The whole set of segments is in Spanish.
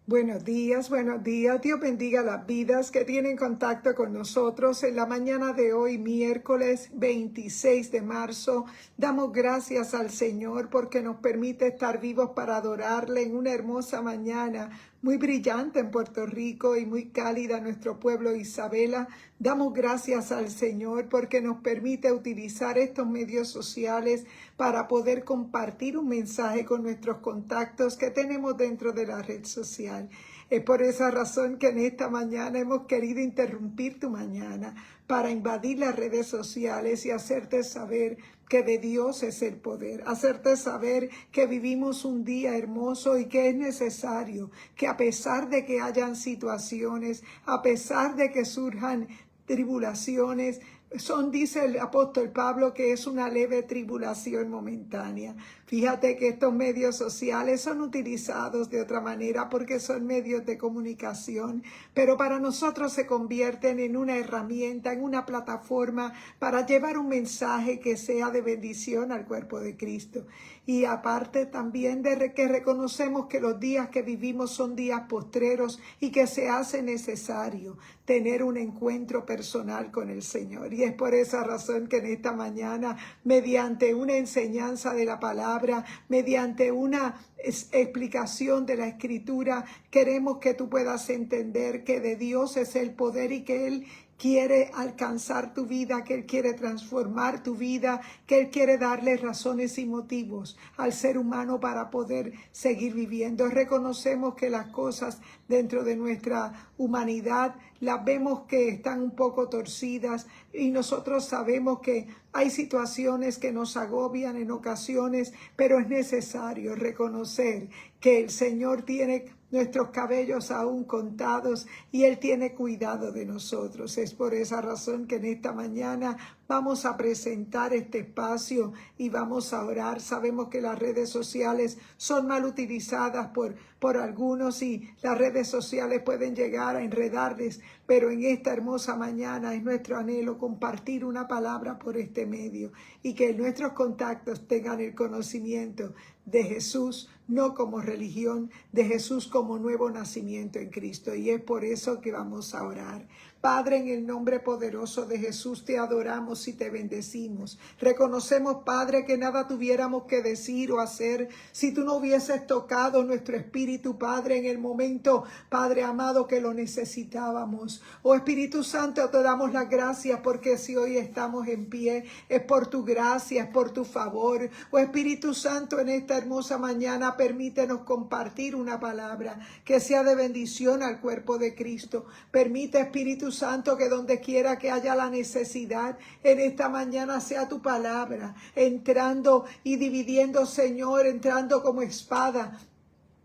Buenos días, buenos días. Dios bendiga las vidas que tienen contacto con nosotros en la mañana de hoy, miércoles 26 de marzo. Damos gracias al Señor porque nos permite estar vivos para adorarle en una hermosa mañana muy brillante en Puerto Rico y muy cálida en nuestro pueblo Isabela. Damos gracias al Señor porque nos permite utilizar estos medios sociales para poder compartir un mensaje con nuestros contactos que tenemos dentro de la red social. Es por esa razón que en esta mañana hemos querido interrumpir tu mañana para invadir las redes sociales y hacerte saber que de Dios es el poder, hacerte saber que vivimos un día hermoso y que es necesario que a pesar de que hayan situaciones, a pesar de que surjan tribulaciones, dice el apóstol Pablo, que es una leve tribulación momentánea. Fíjate que estos medios sociales son utilizados de otra manera porque son medios de comunicación, pero para nosotros se convierten en una herramienta, en una plataforma para llevar un mensaje que sea de bendición al cuerpo de Cristo. Y aparte también de que reconocemos que los días que vivimos son días postreros y que se hace necesario tener un encuentro personal con el Señor. Y es por esa razón que en esta mañana, mediante una enseñanza de la palabra, mediante una explicación de la Escritura, queremos que tú puedas entender que de Dios es el poder y que Él quiere alcanzar tu vida, que Él quiere transformar tu vida, que Él quiere darle razones y motivos al ser humano para poder seguir viviendo. Reconocemos que las cosas dentro de nuestra humanidad las vemos que están un poco torcidas y nosotros sabemos que hay situaciones que nos agobian en ocasiones, pero es necesario reconocer que el Señor tiene nuestros cabellos aún contados y Él tiene cuidado de nosotros. Es por esa razón que en esta mañana vamos a presentar este espacio y vamos a orar. Sabemos que las redes sociales son mal utilizadas por algunos y las redes sociales pueden llegar a enredarles, pero en esta hermosa mañana es nuestro anhelo compartir una palabra por este medio y que nuestros contactos tengan el conocimiento de Jesús, no como religión, de Jesús como nuevo nacimiento en Cristo. Y es por eso que vamos a orar. Padre, en el nombre poderoso de Jesús te adoramos y te bendecimos. Reconocemos, Padre, que nada tuviéramos que decir o hacer si tú no hubieses tocado nuestro espíritu, Padre, en el momento, Padre amado, que lo necesitábamos. Oh Espíritu Santo, te damos las gracias porque si hoy estamos en pie es por tu gracia, es por tu favor. Oh Espíritu Santo, en esta hermosa mañana permítenos compartir una palabra que sea de bendición al cuerpo de Cristo. Permite, Espíritu Santo, que donde quiera que haya la necesidad, en esta mañana sea tu palabra entrando y dividiendo, Señor, entrando como espada.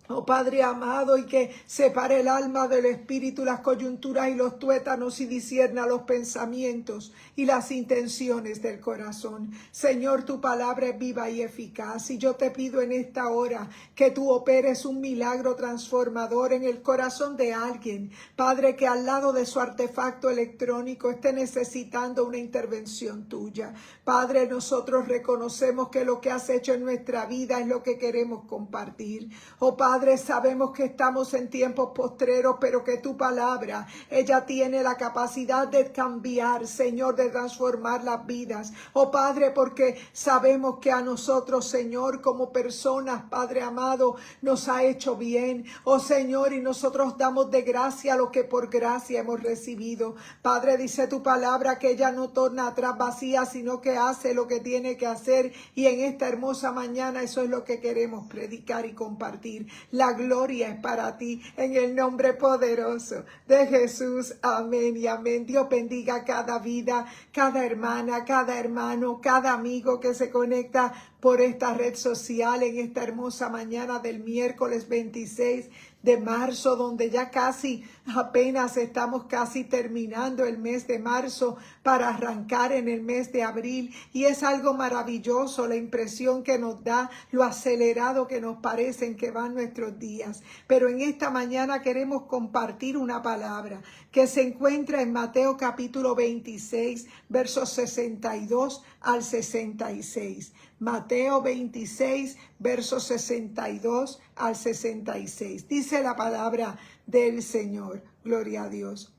Oh Padre amado, y que separe el alma del espíritu, las coyunturas y los tuétanos y discierna los pensamientos y las intenciones del corazón. Señor, tu palabra es viva y eficaz y yo te pido en esta hora que tú operes un milagro transformador en el corazón de alguien, Padre, que al lado de su artefacto electrónico esté necesitando una intervención tuya. Padre, nosotros reconocemos que lo que has hecho en nuestra vida es lo que queremos compartir. Oh Padre, sabemos que estamos en tiempos postreros, pero que tu palabra, ella tiene la capacidad de cambiar, Señor, de transformar las vidas. Oh Padre, porque sabemos que a nosotros, Señor, como personas, Padre amado, nos ha hecho bien. Oh Señor, y nosotros damos de gracia lo que por gracia hemos recibido. Padre, dice tu palabra que ella no torna atrás vacía, sino que hace lo que tiene que hacer. Y en esta hermosa mañana eso es lo que queremos predicar y compartir. La gloria es para ti, en el nombre poderoso de Jesús. Amén y amén. Dios bendiga cada vida, cada hermana, cada hermano, cada amigo que se conecta por esta red social en esta hermosa mañana del miércoles 26 de marzo, donde ya apenas estamos casi terminando el mes de marzo para arrancar en el mes de abril. Y es algo maravilloso la impresión que nos da, lo acelerado que nos parecen que van nuestros días. Pero en esta mañana queremos compartir una palabra que se encuentra en Mateo capítulo 26, versos 62 al 66. Mateo 26, versos 62 al 66. Dice la palabra del Señor. Gloria a Dios.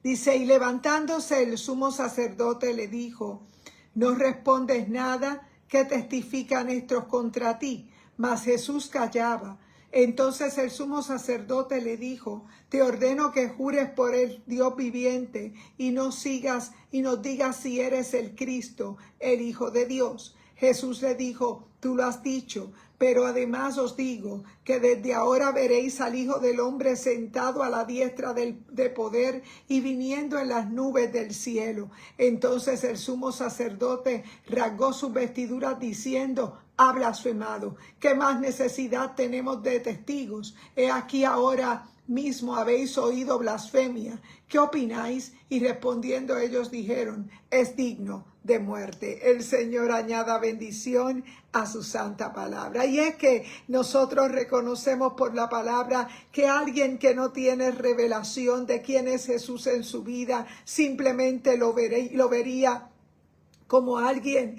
Dice, y levantándose el sumo sacerdote le dijo, ¿no respondes nada? ¿Qué testifican estos contra ti? Mas Jesús callaba. Entonces el sumo sacerdote le dijo, te ordeno que jures por el Dios viviente y nos digas si eres el Cristo, el Hijo de Dios. Jesús le dijo, tú lo has dicho, pero además os digo que desde ahora veréis al Hijo del Hombre sentado a la diestra de poder y viniendo en las nubes del cielo. Entonces el sumo sacerdote rasgó sus vestiduras diciendo, ha blasfemado. ¿Qué más necesidad tenemos de testigos? He aquí ahora mismo habéis oído blasfemia. ¿Qué opináis? Y respondiendo ellos dijeron, es digno de muerte. El Señor añada bendición a su santa palabra. Y es que nosotros reconocemos por la palabra que alguien que no tiene revelación de quién es Jesús en su vida, simplemente lo vería como alguien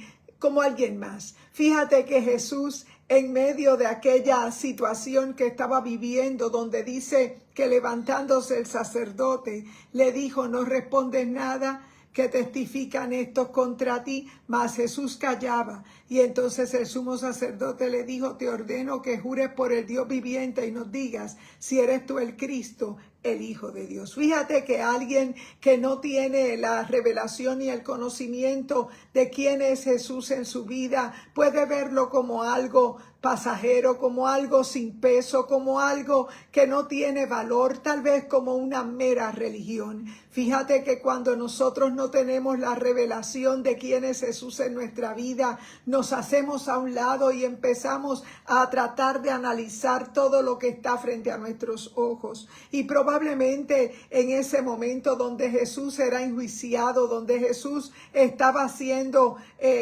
más. Fíjate que Jesús, en medio de aquella situación que estaba viviendo, donde dice que levantándose el sacerdote le dijo, no respondes nada, que testifican estos contra ti, mas Jesús callaba. Y entonces el sumo sacerdote le dijo, te ordeno que jures por el Dios viviente y nos digas si eres tú el Cristo, el Hijo de Dios. Fíjate que alguien que no tiene la revelación y el conocimiento de quién es Jesús en su vida, puede verlo como algo pasajero, como algo sin peso, como algo que no tiene valor, tal vez como una mera religión. Fíjate que cuando nosotros no tenemos la revelación de quién es Jesús en nuestra vida, nos hacemos a un lado y empezamos a tratar de analizar todo lo que está frente a nuestros ojos. Y probablemente en ese momento donde Jesús era enjuiciado, donde Jesús estaba siendo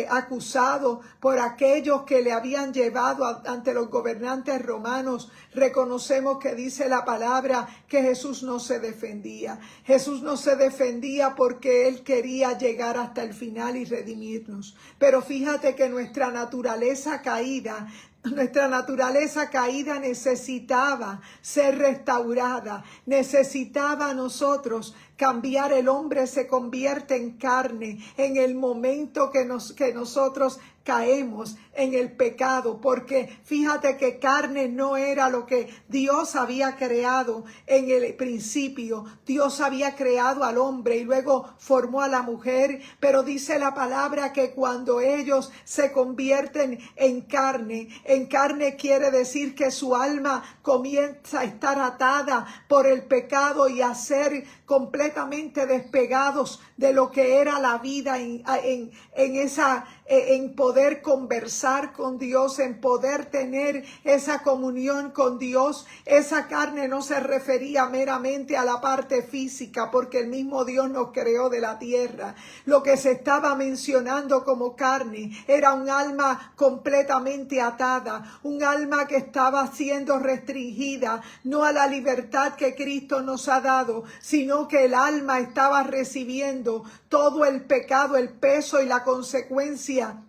acusado por aquellos que le habían llevado ante los gobernantes romanos, reconocemos que dice la palabra que Jesús no se defendía. Jesús no se defendía porque él quería llegar hasta el final y redimirnos. Pero fíjate que nuestra naturaleza caída necesitaba ser restaurada, necesitaba nosotros cambiar. El hombre se convierte en carne en el momento que nosotros caemos en el pecado, porque fíjate que carne no era lo que Dios había creado en el principio. Dios había creado al hombre y luego formó a la mujer, pero dice la palabra que cuando ellos se convierten en carne quiere decir que su alma comienza a estar atada por el pecado y a ser completamente despegados de lo que era la vida en poder conversar con Dios, en poder tener esa comunión con Dios. Esa carne no se refería meramente a la parte física, porque el mismo Dios nos creó de la tierra. Lo que se estaba mencionando como carne era un alma completamente atada, un alma que estaba siendo restringida, no a la libertad que Cristo nos ha dado, sino que el alma estaba recibiendo todo el pecado, el peso y la consecuencia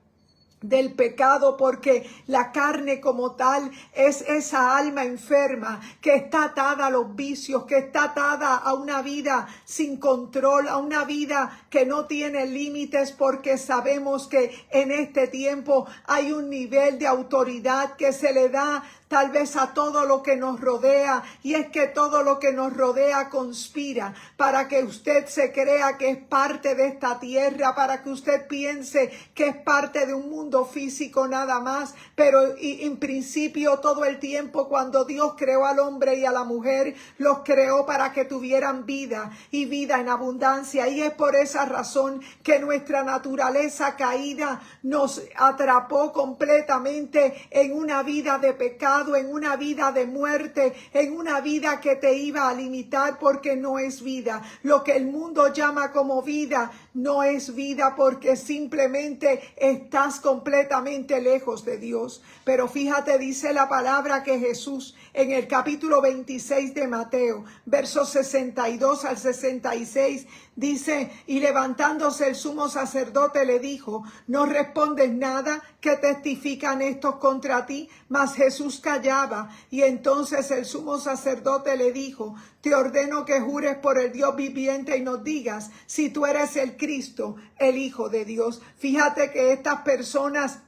del pecado, porque la carne como tal es esa alma enferma que está atada a los vicios, que está atada a una vida sin control, a una vida que no tiene límites, porque sabemos que en este tiempo hay un nivel de autoridad que se le da tal vez a todo lo que nos rodea, y es que todo lo que nos rodea conspira para que usted se crea que es parte de esta tierra, para que usted piense que es parte de un mundo físico nada más, pero en principio todo el tiempo cuando Dios creó al hombre y a la mujer, los creó para que tuvieran vida y vida en abundancia, y es por esa razón que nuestra naturaleza caída nos atrapó completamente en una vida de pecado, en una vida de muerte, en una vida que te iba a limitar, porque no es vida. Lo que el mundo llama como vida no es vida, porque simplemente estás completamente lejos de Dios. Pero fíjate, dice la palabra que Jesús en el capítulo 26 de Mateo, versos 62 al 66, dice: y levantándose el sumo sacerdote le dijo: ¿no respondes nada? ¿Qué testifican estos contra ti? Mas Jesús callaba. Y entonces el sumo sacerdote le dijo: te ordeno que jures por el Dios viviente y nos digas si tú eres el Cristo, el Hijo de Dios. Fíjate que estas personas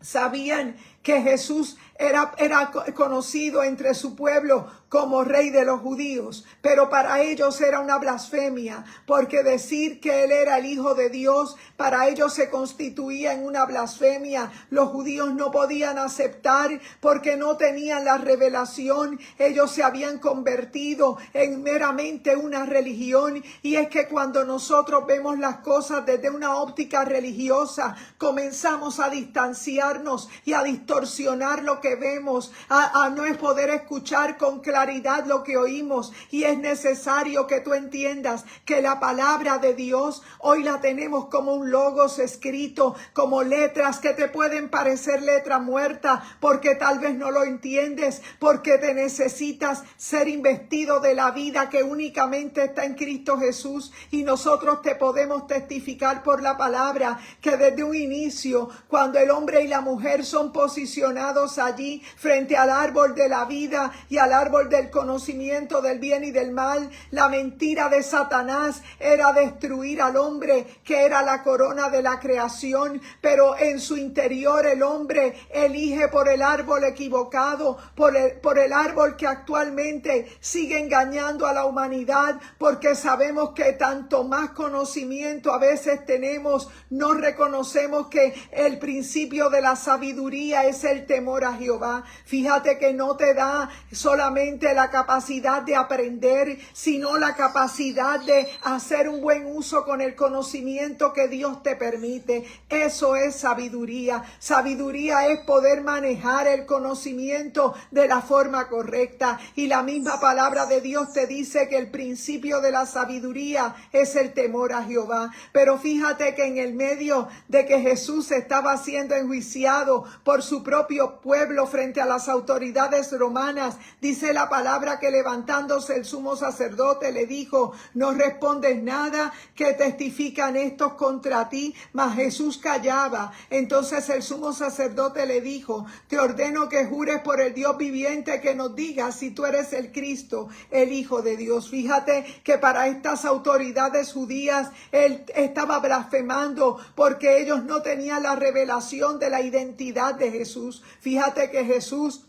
sabían que Jesús era conocido entre su pueblo como rey de los judíos, pero para ellos era una blasfemia, porque decir que él era el Hijo de Dios, para ellos se constituía en una blasfemia. Los judíos no podían aceptar porque no tenían la revelación. Ellos se habían convertido en meramente una religión, y es que cuando nosotros vemos las cosas desde una óptica religiosa, comenzamos a distanciarnos y a distorsionar lo que vemos, a no poder escuchar con claridad lo que oímos. Y es necesario que tú entiendas que la palabra de Dios hoy la tenemos como un logos escrito, como letras que te pueden parecer letra muerta, porque tal vez no lo entiendes, porque te necesitas ser investido de la vida que únicamente está en Cristo Jesús. Y nosotros te podemos testificar por la palabra que desde un inicio, cuando el hombre y la mujer son posicionados allí frente al árbol de la vida y al árbol del conocimiento del bien y del mal, la mentira de Satanás era destruir al hombre, que era la corona de la creación. Pero en su interior el hombre elige por el árbol equivocado, por el árbol que actualmente sigue engañando a la humanidad, porque sabemos que tanto más conocimiento a veces tenemos, no reconocemos que el principio de la sabiduría es el temor a Jehová. Fíjate que no te da solamente la capacidad de aprender, sino la capacidad de hacer un buen uso con el conocimiento que Dios te permite. Eso es sabiduría. Sabiduría es poder manejar el conocimiento de la forma correcta. Y la misma palabra de Dios te dice que el principio de la sabiduría es el temor a Jehová. Pero fíjate que en el medio de que Jesús estaba siendo enjuiciado por su propio pueblo frente a las autoridades romanas, dice la palabra que levantándose el sumo sacerdote le dijo: ¿no respondes nada? ¿Qué testifican estos contra ti? Mas Jesús callaba. Entonces el sumo sacerdote le dijo: te ordeno que jures por el Dios viviente que nos digas si tú eres el Cristo, el Hijo de Dios. Fíjate que para estas autoridades judías él estaba blasfemando porque ellos no tenían la revelación de la identidad de Jesús. Fíjate que Jesús,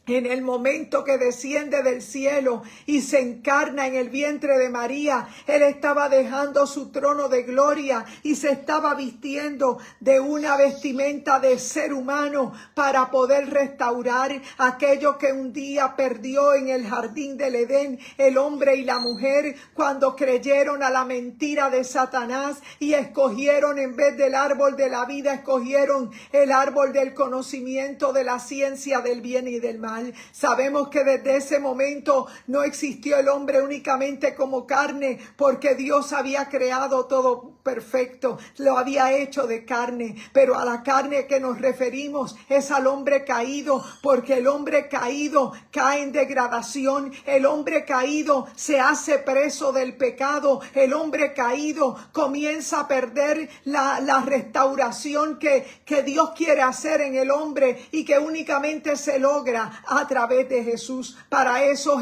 en el momento que desciende del cielo y se encarna en el vientre de María, él estaba dejando su trono de gloria y se estaba vistiendo de una vestimenta de ser humano para poder restaurar aquello que un día perdió en el jardín del Edén el hombre y la mujer, cuando creyeron a la mentira de Satanás y escogieron, en vez del árbol de la vida, escogieron el árbol del conocimiento de la ciencia del bien y del mal. Sabemos que desde ese momento no existió el hombre únicamente como carne, porque Dios había creado todo perfecto, lo había hecho de carne, pero a la carne que nos referimos es al hombre caído, porque el hombre caído cae en degradación, el hombre caído se hace preso del pecado, el hombre caído comienza a perder la restauración que Dios quiere hacer en el hombre y que únicamente se logra a través de Jesús. Para eso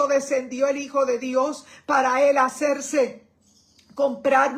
descendió el Hijo de Dios, para él hacerse comprar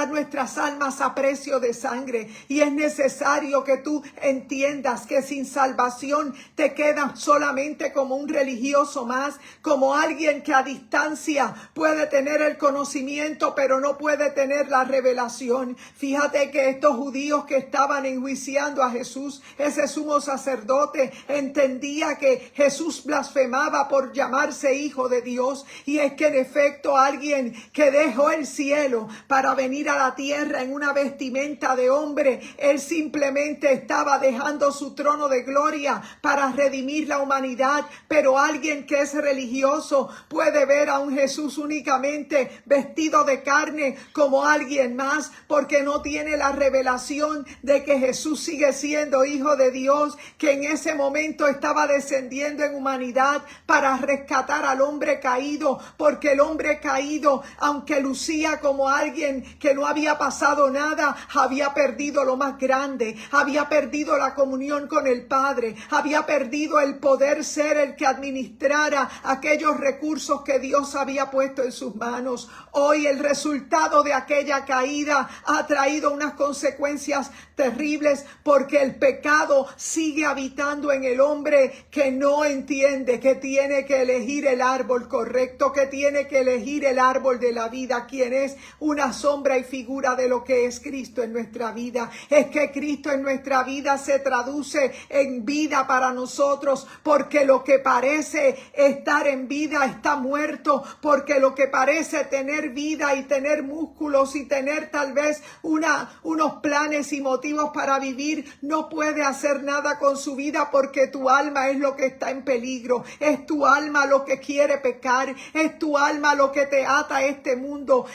nuestras almas a precio de sangre. Y es necesario que tú entiendas que sin salvación te quedas solamente como un religioso más, como alguien que a distancia puede tener el conocimiento pero no puede tener la revelación. Fíjate que estos judíos que estaban enjuiciando a Jesús, ese sumo sacerdote entendía que Jesús blasfemaba por llamarse Hijo de Dios, y es que en efecto alguien que dejó dejó el cielo para venir a la tierra en una vestimenta de hombre. Él simplemente estaba dejando su trono de gloria para redimir la humanidad. Pero alguien que es religioso puede ver a un Jesús únicamente vestido de carne como alguien más, porque no tiene la revelación de que Jesús sigue siendo hijo de Dios, que en ese momento estaba descendiendo en humanidad para rescatar al hombre caído, porque el hombre caído, aunque lucía como alguien que no había pasado nada, había perdido lo más grande, había perdido la comunión con el Padre, había perdido el poder ser el que administrara aquellos recursos que Dios había puesto en sus manos. Hoy el resultado de aquella caída ha traído unas consecuencias terribles, porque el pecado sigue habitando en el hombre que no entiende que tiene que elegir el árbol correcto, que tiene que elegir el árbol de la vida, quien es una sombra y figura de lo que es Cristo en nuestra vida. Es que Cristo en nuestra vida se traduce en vida para nosotros, porque lo que parece estar en vida está muerto, porque lo que parece tener vida y tener músculos y tener tal vez unos planes y motivos para vivir, no puede hacer nada con su vida, porque tu alma es lo que está en peligro. Es tu alma lo que quiere pecar, es tu alma lo que te ata a este mundo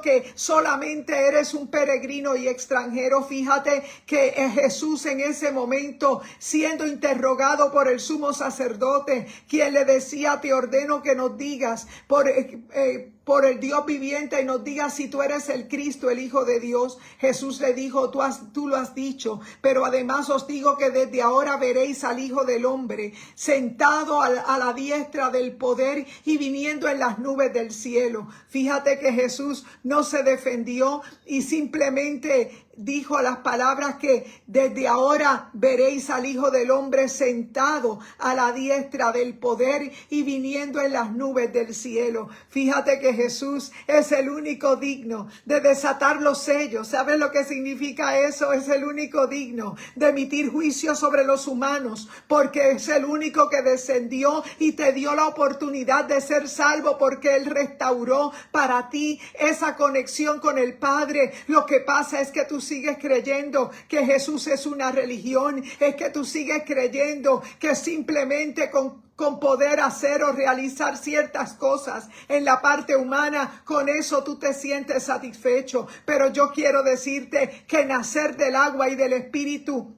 que solamente eres un peregrino y extranjero. Fíjate que Jesús en ese momento, siendo interrogado por el sumo sacerdote, quien le decía: te ordeno que nos digas por el Dios viviente y nos digas si tú eres el Cristo, el Hijo de Dios. Jesús le dijo: tú lo has dicho, pero además os digo que desde ahora veréis al Hijo del Hombre sentado a la diestra del poder y viniendo en las nubes del cielo. Fíjate que Jesús no se defendió y simplemente dijo las palabras que desde ahora veréis al Hijo del Hombre sentado a la diestra del poder y viniendo en las nubes del cielo. Fíjate que Jesús es el único digno de desatar los sellos. ¿Sabes lo que significa eso? Es el único digno de emitir juicio sobre los humanos, porque es el único que descendió y te dio la oportunidad de ser salvo, porque Él restauró para ti esa conexión con el Padre. Lo que pasa es que tú sigues creyendo que Jesús es una religión, es que tú sigues creyendo que simplemente con poder hacer o realizar ciertas cosas en la parte humana, con eso tú te sientes satisfecho. Pero yo quiero decirte que nacer del agua y del Espíritu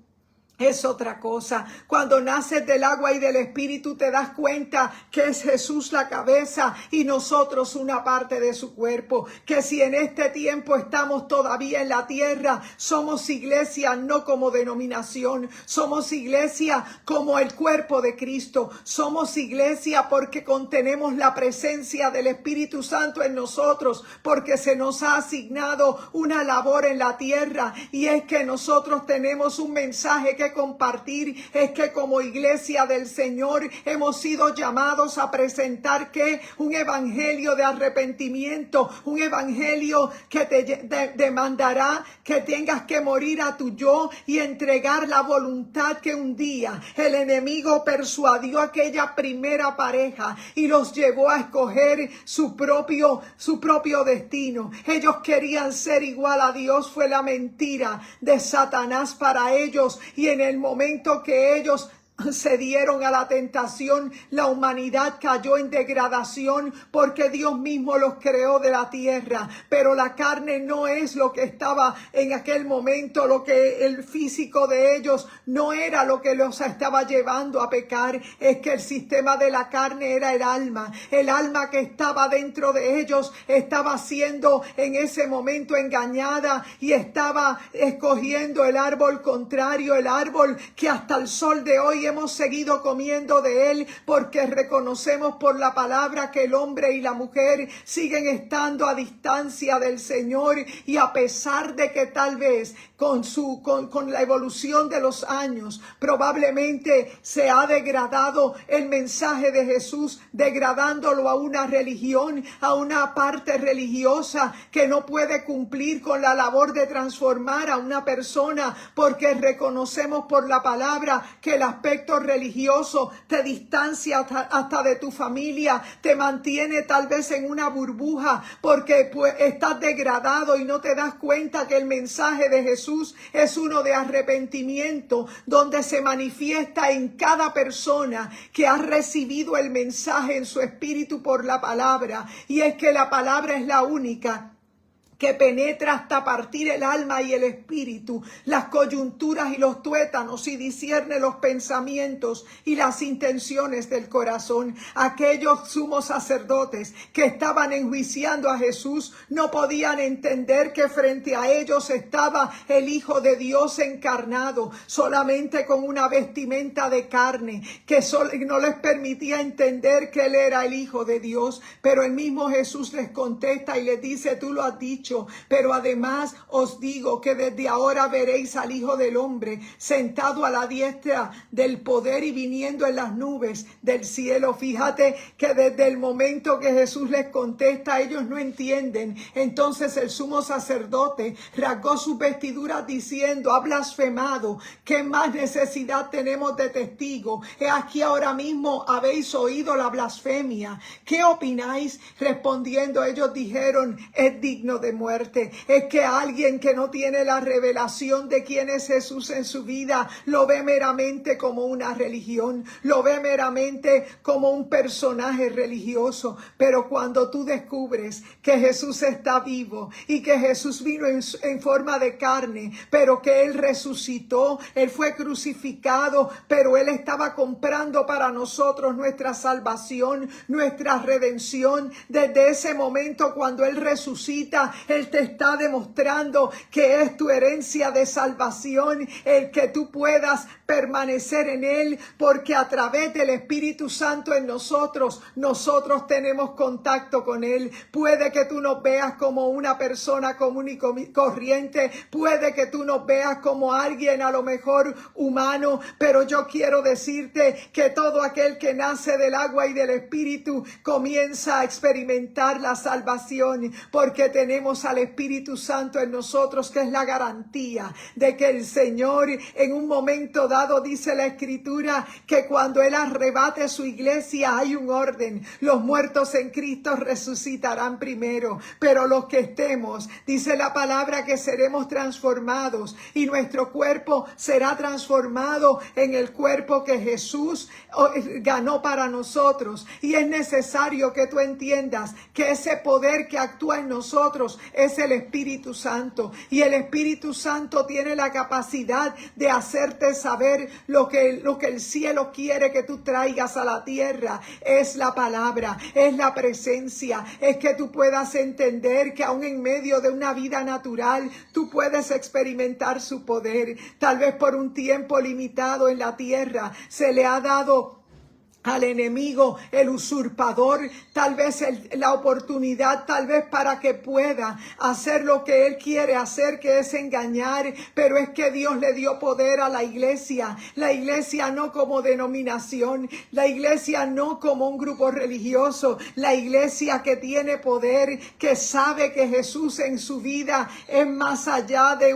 es otra cosa. Cuando naces del agua y del Espíritu, te das cuenta que es Jesús la cabeza y nosotros una parte de su cuerpo. Que si en este tiempo estamos todavía en la tierra, somos iglesia no como denominación, somos iglesia como el cuerpo de Cristo. Somos iglesia porque contenemos la presencia del Espíritu Santo en nosotros, porque se nos ha asignado una labor en la tierra, y es que nosotros tenemos un mensaje que compartir. Es que como iglesia del Señor hemos sido llamados a presentar un evangelio de arrepentimiento, un evangelio que te demandará que tengas que morir a tu yo y entregar la voluntad que un día el enemigo persuadió a aquella primera pareja y los llevó a escoger su propio destino. Ellos querían ser igual a Dios. Fue la mentira de Satanás para ellos, y en el momento que ellos cedieron a la tentación, la humanidad cayó en degradación, porque Dios mismo los creó de la tierra, pero la carne no es lo que estaba en aquel momento. Lo que el físico de ellos no era lo que los estaba llevando a pecar. Es que el sistema de la carne era el alma que estaba dentro de ellos estaba siendo en ese momento engañada y estaba escogiendo el árbol contrario, el árbol que hasta el sol de hoy hemos seguido comiendo de él, porque reconocemos por la palabra que el hombre y la mujer siguen estando a distancia del Señor, y a pesar de que tal vez con la evolución de los años probablemente se ha degradado el mensaje de Jesús, degradándolo a una religión, a una parte religiosa que no puede cumplir con la labor de transformar a una persona, porque reconocemos por la palabra que las aspecto religioso te distancia hasta de tu familia, te mantiene tal vez en una burbuja porque pues estás degradado y no te das cuenta que el mensaje de Jesús es uno de arrepentimiento, donde se manifiesta en cada persona que ha recibido el mensaje en su espíritu por la palabra. Y es que la palabra es la única que penetra hasta partir el alma y el espíritu, las coyunturas y los tuétanos, y discierne los pensamientos y las intenciones del corazón. Aquellos sumos sacerdotes que estaban enjuiciando a Jesús no podían entender que frente a ellos estaba el Hijo de Dios encarnado, solamente con una vestimenta de carne, que no les permitía entender que Él era el Hijo de Dios. Pero el mismo Jesús les contesta y les dice: tú lo has dicho, pero además os digo que desde ahora veréis al Hijo del Hombre sentado a la diestra del poder y viniendo en las nubes del cielo. Fíjate que desde el momento que Jesús les contesta, ellos no entienden. Entonces el sumo sacerdote rasgó sus vestiduras diciendo: ha blasfemado, ¿qué más necesidad tenemos de testigo? He aquí ahora mismo habéis oído la blasfemia. ¿Qué opináis? Respondiendo ellos dijeron: es digno de muerte. Es que alguien que no tiene la revelación de quién es Jesús en su vida lo ve meramente como una religión, lo ve meramente como un personaje religioso. Pero cuando tú descubres que Jesús está vivo y que Jesús vino en forma de carne, pero que Él resucitó, Él fue crucificado, pero Él estaba comprando para nosotros nuestra salvación, nuestra redención. Desde ese momento, cuando Él resucita, Él te está demostrando que es tu herencia de salvación, el que tú puedas permanecer en Él, porque a través del Espíritu Santo en nosotros tenemos contacto con Él. Puede que tú nos veas como una persona común y corriente, puede que tú nos veas como alguien a lo mejor humano, pero yo quiero decirte que todo aquel que nace del agua y del Espíritu comienza a experimentar la salvación, porque tenemos al Espíritu Santo en nosotros, que es la garantía de que el Señor en un momento dado, dice la Escritura, que cuando Él arrebate su iglesia hay un orden. Los muertos en Cristo resucitarán primero, pero los que estemos, dice la palabra, que seremos transformados y nuestro cuerpo será transformado en el cuerpo que Jesús ganó para nosotros. Y es necesario que tú entiendas que ese poder que actúa en nosotros es el Espíritu Santo, y el Espíritu Santo tiene la capacidad de hacerte saber lo que el cielo quiere que tú traigas a la tierra. Es la palabra, es la presencia, es que tú puedas entender que aún en medio de una vida natural tú puedes experimentar su poder. Tal vez por un tiempo limitado en la tierra se le ha dado al enemigo, el usurpador, tal vez la oportunidad, tal vez para que pueda hacer lo que él quiere hacer, que es engañar. Pero es que Dios le dio poder a la iglesia no como denominación, la iglesia no como un grupo religioso, la iglesia que tiene poder, que sabe que Jesús en su vida es más allá de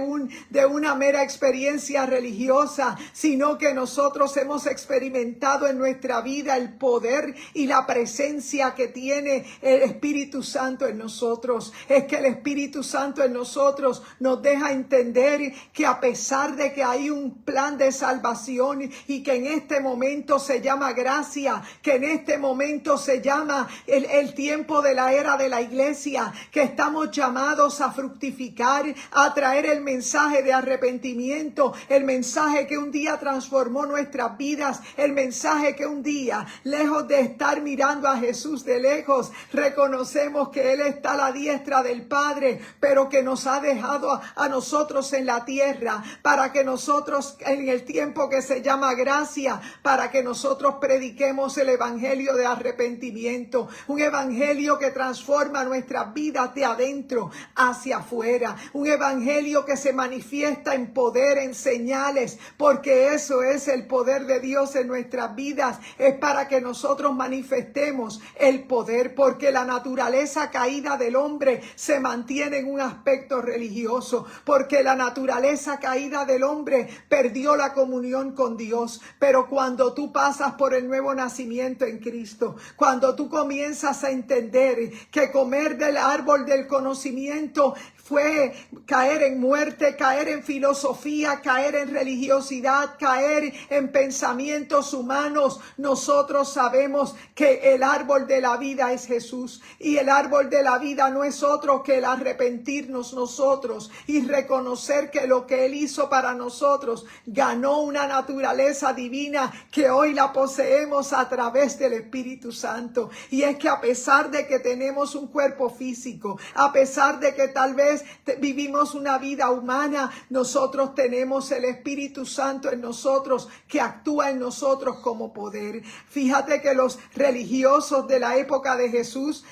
una mera experiencia religiosa, sino que nosotros hemos experimentado en nuestra vida el poder y la presencia que tiene el Espíritu Santo en nosotros. Es que el Espíritu Santo en nosotros nos deja entender que a pesar de que hay un plan de salvación y que en este momento se llama gracia, que en este momento se llama el tiempo de la era de la iglesia, que estamos llamados a fructificar, a traer el mensaje de arrepentimiento, el mensaje que un día transformó nuestras vidas, el mensaje que un día, lejos de estar mirando a Jesús de lejos, reconocemos que Él está a la diestra del Padre, pero que nos ha dejado a nosotros en la tierra, para que nosotros en el tiempo que se llama gracia, para que nosotros prediquemos el evangelio de arrepentimiento, un evangelio que transforma nuestras vidas de adentro hacia afuera, un evangelio que se manifiesta en poder, en señales, porque eso es el poder de Dios en nuestras vidas, es para que nosotros manifestemos el poder, porque la naturaleza caída del hombre se mantiene en un aspecto religioso, porque la naturaleza caída del hombre perdió la comunión con Dios. Pero cuando tú pasas por el nuevo nacimiento en Cristo, cuando tú comienzas a entender que comer del árbol del conocimiento fue caer en muerte, caer en filosofía, caer en religiosidad, caer en pensamientos humanos, nosotros sabemos que el árbol de la vida es Jesús, y el árbol de la vida no es otro que el arrepentirnos nosotros y reconocer que lo que Él hizo para nosotros ganó una naturaleza divina que hoy la poseemos a través del Espíritu Santo. Y es que a pesar de que tenemos un cuerpo físico, a pesar de que tal vez vivimos una vida humana, nosotros tenemos el Espíritu Santo en nosotros, que actúa en nosotros como poder. Fíjate que los religiosos de la época de Jesús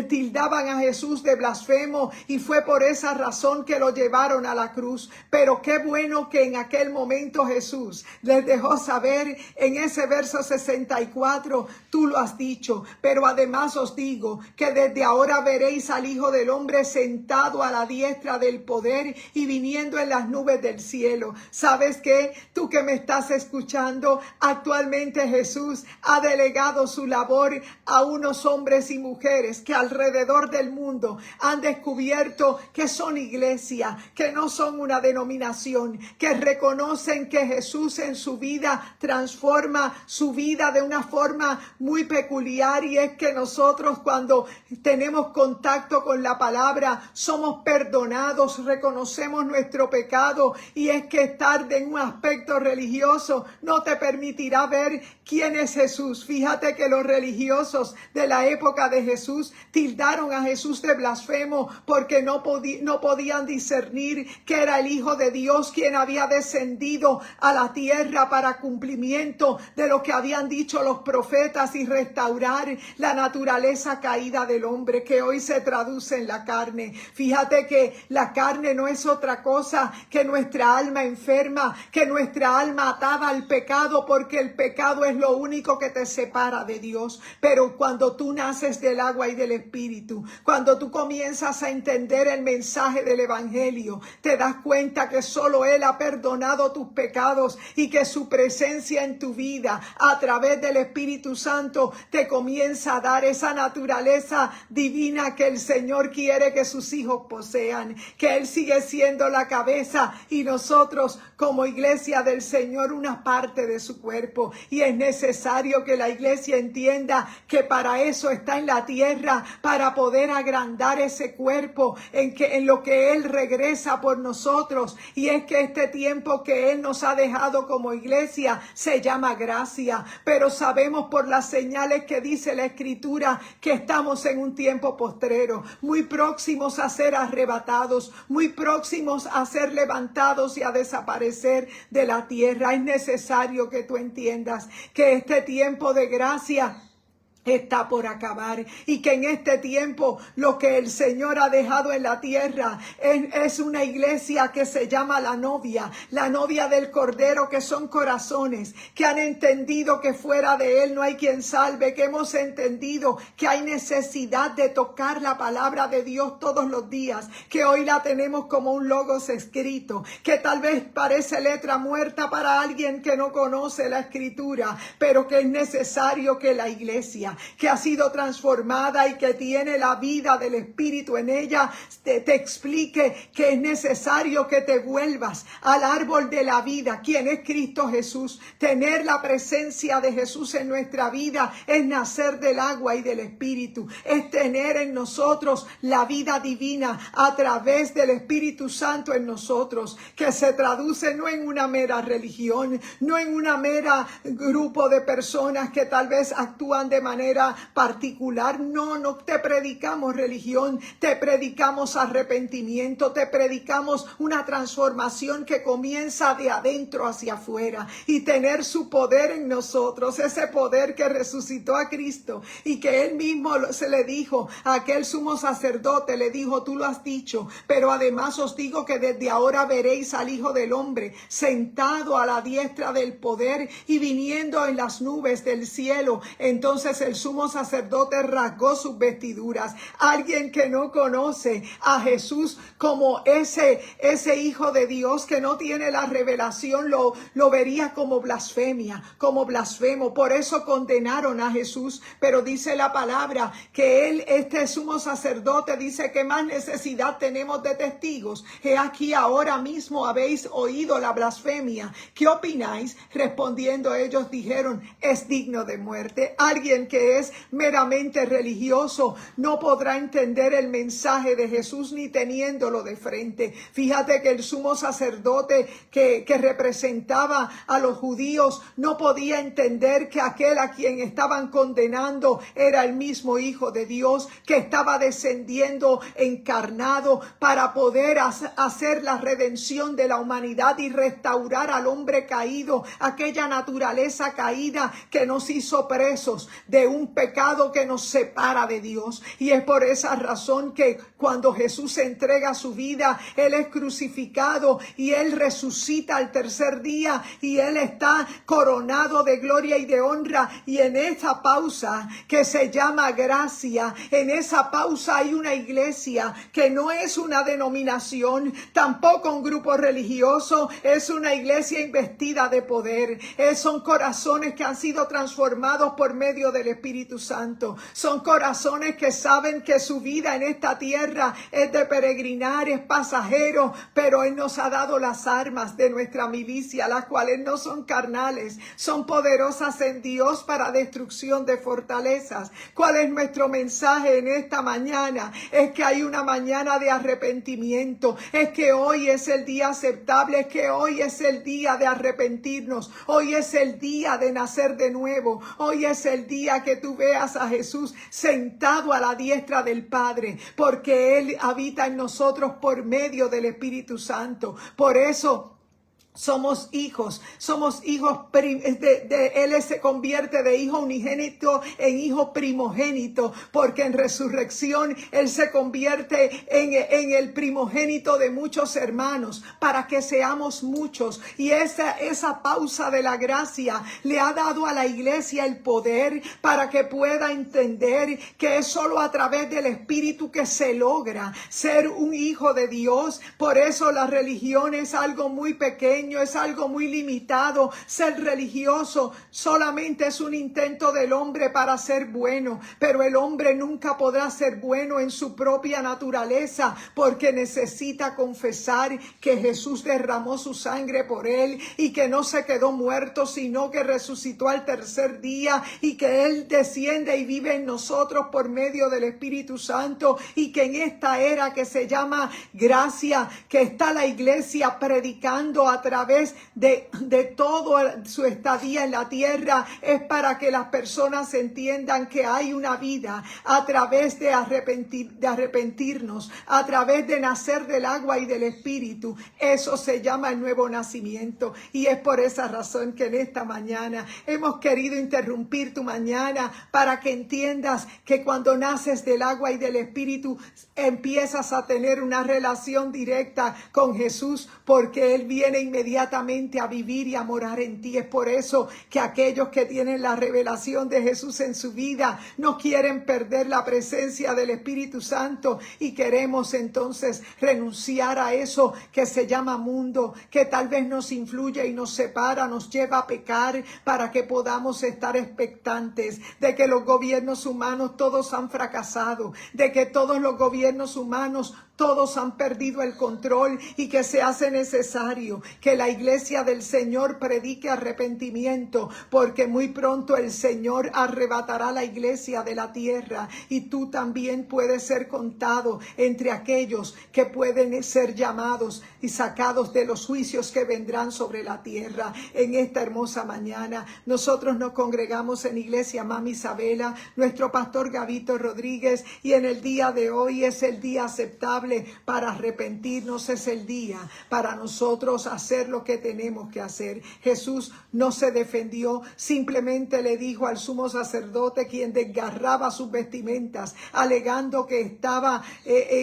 tildaban a Jesús de blasfemo, y fue por esa razón que lo llevaron a la cruz. Pero qué bueno que en aquel momento Jesús les dejó saber en ese verso 64, tú lo has dicho, pero además os digo que desde ahora veréis al Hijo del Hombre sentado a la diestra del poder y viniendo en las nubes del cielo. ¿Sabes qué? Tú que me estás escuchando, actualmente Jesús ha delegado su labor a unos hombres y mujeres que alrededor del mundo han descubierto que son iglesia, que no son una denominación, que reconocen que Jesús en su vida transforma su vida de una forma muy peculiar, y es que nosotros cuando tenemos contacto con la palabra somos perdonados, reconocemos nuestro pecado, y es que estar en un aspecto religioso no te permitirá ver quién es Jesús. Fíjate que los religiosos de la época de Jesús tildaron a Jesús de blasfemo porque no podían discernir que era el Hijo de Dios quien había descendido a la tierra para cumplimiento de lo que habían dicho los profetas y restaurar la naturaleza caída del hombre, que hoy se traduce en la carne. Fíjate que la carne no es otra cosa que nuestra alma enferma, que nuestra alma atada al pecado, porque el pecado es lo único que te separa de Dios. Pero cuando tú naces del agua y del Espíritu, cuando tú comienzas a entender el mensaje del Evangelio, te das cuenta que solo Él ha perdonado tus pecados y que su presencia en tu vida a través del Espíritu Santo te comienza a dar esa naturaleza divina que el Señor quiere que sus hijos posean, que Él sigue siendo la cabeza y nosotros como iglesia del Señor una parte de su cuerpo. Y es necesario que la iglesia entienda que para eso está en la tierra, para poder agrandar ese cuerpo en lo que Él regresa por nosotros. Y es que este tiempo que Él nos ha dejado como iglesia se llama gracia, pero sabemos por las señales que dice la Escritura que estamos en un tiempo postrero, muy próximos a ser arrebatados, muy próximos a ser levantados y a desaparecer de la tierra. Es necesario que tú entiendas que este tiempo de gracia está por acabar, y que en este tiempo lo que el Señor ha dejado en la tierra es una iglesia que se llama la novia del Cordero, que son corazones que han entendido que fuera de Él no hay quien salve, que hemos entendido que hay necesidad de tocar la palabra de Dios todos los días, que hoy la tenemos como un logos escrito, que tal vez parece letra muerta para alguien que no conoce la Escritura, pero que es necesario que la iglesia que ha sido transformada y que tiene la vida del Espíritu en ella, te explique que es necesario que te vuelvas al árbol de la vida, quien es Cristo Jesús. Tener la presencia de Jesús en nuestra vida es nacer del agua y del Espíritu, es tener en nosotros la vida divina a través del Espíritu Santo en nosotros, que se traduce no en una mera religión, no en una mera grupo de personas que tal vez actúan de manera manera particular. No te predicamos religión, te predicamos arrepentimiento, te predicamos una transformación que comienza de adentro hacia afuera y tener su poder en nosotros, ese poder que resucitó a Cristo y que él mismo se le dijo a aquel sumo sacerdote, le dijo: tú lo has dicho, pero además os digo que desde ahora veréis al Hijo del Hombre sentado a la diestra del poder y viniendo en las nubes del cielo. Entonces el sumo sacerdote rasgó sus vestiduras. Alguien que no conoce a Jesús como ese Hijo de Dios, que no tiene la revelación, lo vería como blasfemia, como blasfemo. Por eso condenaron a Jesús. Pero dice la palabra que él, este sumo sacerdote, dice: ¿qué más necesidad tenemos de testigos? He aquí, ahora mismo habéis oído la blasfemia. ¿Qué opináis? Respondiendo ellos dijeron: es digno de muerte. Alguien que es meramente religioso no podrá entender el mensaje de Jesús ni teniéndolo de frente. Fíjate que el sumo sacerdote que representaba a los judíos no podía entender que aquel a quien estaban condenando era el mismo Hijo de Dios, que estaba descendiendo encarnado para poder hacer la redención de la humanidad y restaurar al hombre caído, aquella naturaleza caída que nos hizo presos de un pecado que nos separa de Dios. Y es por esa razón que cuando Jesús entrega su vida, él es crucificado y él resucita al tercer día y él está coronado de gloria y de honra. Y en esa pausa que se llama gracia, en esa pausa hay una iglesia que no es una denominación, tampoco un grupo religioso, es una iglesia investida de poder. Son corazones que han sido transformados por medio del Espíritu Santo. Son corazones que saben que su vida en esta tierra es de peregrinar, es pasajero, pero él nos ha dado las armas de nuestra milicia, las cuales no son carnales, son poderosas en Dios para destrucción de fortalezas. ¿Cuál es nuestro mensaje en esta mañana? Es que hay una mañana de arrepentimiento, es que hoy es el día aceptable, es que hoy es el día de arrepentirnos, hoy es el día de nacer de nuevo, hoy es el día que tú veas a Jesús sentado a la diestra del Padre, porque él habita en nosotros por medio del Espíritu Santo. Por eso somos hijos él se convierte de hijo unigénito en hijo primogénito, porque en resurrección él se convierte en el primogénito de muchos hermanos, para que seamos muchos. Y esa pausa de la gracia le ha dado a la iglesia el poder para que pueda entender que es solo a través del Espíritu que se logra ser un hijo de Dios. Por eso la religión es algo muy pequeño, es algo muy limitado. Ser religioso solamente es un intento del hombre para ser bueno, pero el hombre nunca podrá ser bueno en su propia naturaleza, porque necesita confesar que Jesús derramó su sangre por él y que no se quedó muerto, sino que resucitó al tercer día, y que él desciende y vive en nosotros por medio del Espíritu Santo, y que en esta era que se llama gracia, que está la iglesia predicando a través de todo su estadía en la tierra, es para que las personas entiendan que hay una vida a través de arrepentirnos, a través de nacer del agua y del Espíritu. Eso se llama el nuevo nacimiento, y es por esa razón que en esta mañana hemos querido interrumpir tu mañana para que entiendas que cuando naces del agua y del Espíritu empiezas a tener una relación directa con Jesús, porque Él viene inmediatamente a vivir y a morar en ti. Es por eso que aquellos que tienen la revelación de Jesús en su vida no quieren perder la presencia del Espíritu Santo, y queremos entonces renunciar a eso que se llama mundo, que tal vez nos influye y nos separa, nos lleva a pecar, para que podamos estar expectantes de que los gobiernos humanos todos han fracasado, de que todos los gobiernos humanos todos han perdido el control y que se hace necesario que la iglesia del Señor predique arrepentimiento, porque muy pronto el Señor arrebatará la iglesia de la tierra y tú también puedes ser contado entre aquellos que pueden ser llamados y sacados de los juicios que vendrán sobre la tierra. En esta hermosa mañana nosotros nos congregamos en Iglesia Mami Isabela, nuestro pastor Gabito Rodríguez, y en el día de hoy es el día aceptable para arrepentirnos, es el día para nosotros hacer lo que tenemos que hacer. Jesús no se defendió, simplemente le dijo al sumo sacerdote, quien desgarraba sus vestimentas alegando que estaba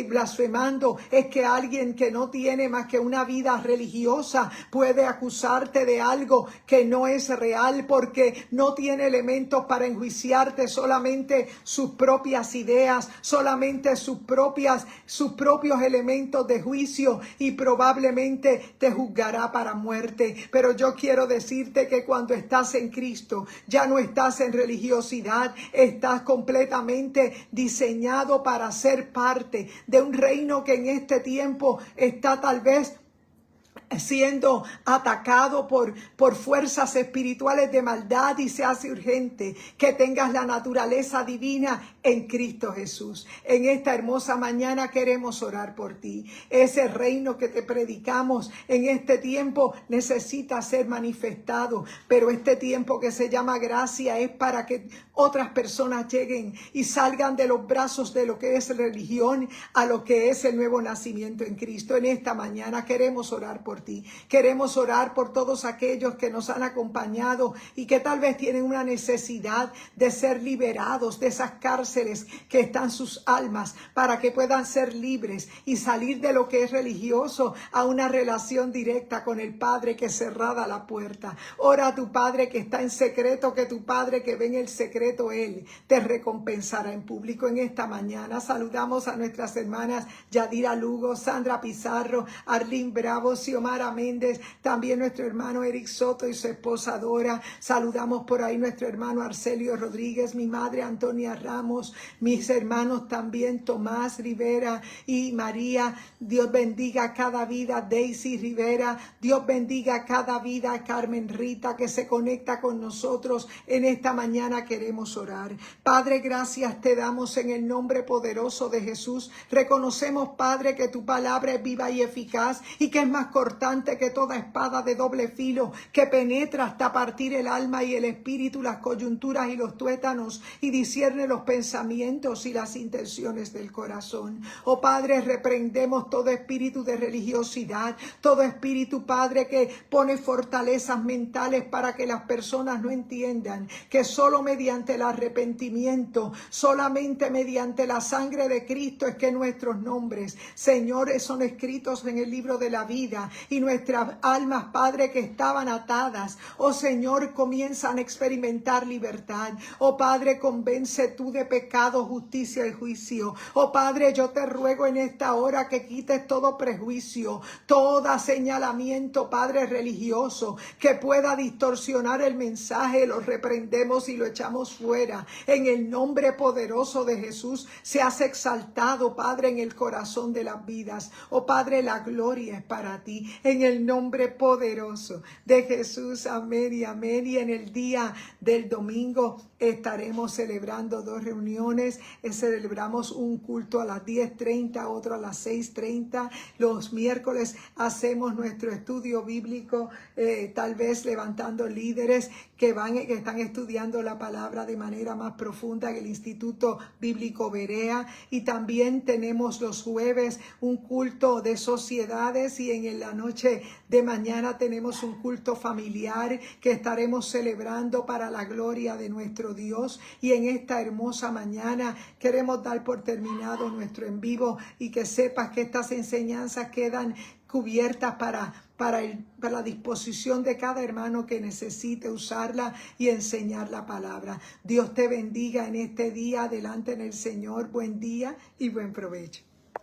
blasfemando, es que alguien que no tiene más que una vida religiosa puede acusarte de algo que no es real, porque no tiene elementos para enjuiciarte, solamente sus propias ideas, solamente sus propios elementos de juicio, y probablemente te juzgará para muerte. Pero yo quiero decirte que cuando estás en Cristo, ya no estás en religiosidad, estás completamente diseñado para ser parte de un reino que en este tiempo está tal vez siendo atacado por fuerzas espirituales de maldad, y se hace urgente que tengas la naturaleza divina en Cristo Jesús. En esta hermosa mañana queremos orar por ti. Ese reino que te predicamos en este tiempo necesita ser manifestado, pero este tiempo que se llama gracia es para que otras personas lleguen y salgan de los brazos de lo que es religión a lo que es el nuevo nacimiento en Cristo. En esta mañana queremos orar por ti. Queremos orar por todos aquellos que nos han acompañado y que tal vez tienen una necesidad de ser liberados de esas cárceles que están sus almas, para que puedan ser libres y salir de lo que es religioso a una relación directa con el Padre, que es cerrada la puerta. Ora a tu Padre que está en secreto, que tu Padre que ve en el secreto, Él te recompensará en público. En esta mañana saludamos a nuestras hermanas Yadira Lugo, Sandra Pizarro, Arlene Bravo, Xiomara Méndez, también nuestro hermano Eric Soto y su esposa Dora. Saludamos por ahí nuestro hermano Arcelio Rodríguez, mi madre Antonia Ramos, mis hermanos también Tomás Rivera y María. Dios bendiga cada vida, Daisy Rivera. Dios bendiga cada vida, Carmen Rita, que se conecta con nosotros en esta mañana. Queremos orar. Padre, gracias te damos en el nombre poderoso de Jesús. Reconocemos, Padre, que tu palabra es viva y eficaz y que es más cortante que toda espada de doble filo, que penetra hasta partir el alma y el espíritu, las coyunturas y los tuétanos, y discierne los pensamientos y las intenciones del corazón. Oh Padre, reprendemos todo espíritu de religiosidad, todo espíritu, Padre, que pone fortalezas mentales para que las personas no entiendan que solo mediante el arrepentimiento, solamente mediante la sangre de Cristo es que nuestros nombres, Señor, son escritos en el libro de la vida, y nuestras almas, Padre, que estaban atadas, oh Señor, comienzan a experimentar libertad. Oh Padre, convence tú de pecado, justicia y juicio. Oh Padre, yo te ruego en esta hora que quites todo prejuicio, todo señalamiento, Padre, religioso, que pueda distorsionar el mensaje. Lo reprendemos y lo echamos fuera. En el nombre poderoso de Jesús, seas exaltado, Padre, en el corazón de las vidas. Oh Padre, la gloria es para ti. En el nombre poderoso de Jesús, amén y amén. Y en el día del domingo estaremos celebrando dos reuniones. Celebramos un culto a las 10:30, otro a las 6:30. Los miércoles hacemos nuestro estudio bíblico, tal vez levantando líderes que están estudiando la palabra de manera más profunda en el Instituto Bíblico Berea. Y también tenemos los jueves un culto de sociedades, y en la noche de mañana tenemos un culto familiar que estaremos celebrando para la gloria de nuestro Dios. Y en esta hermosa mañana queremos dar por terminado nuestro en vivo, y que sepas que estas enseñanzas quedan cubiertas para la disposición de cada hermano que necesite usarla y enseñar la palabra. Dios te bendiga en este día. Adelante en el Señor. Buen día y buen provecho.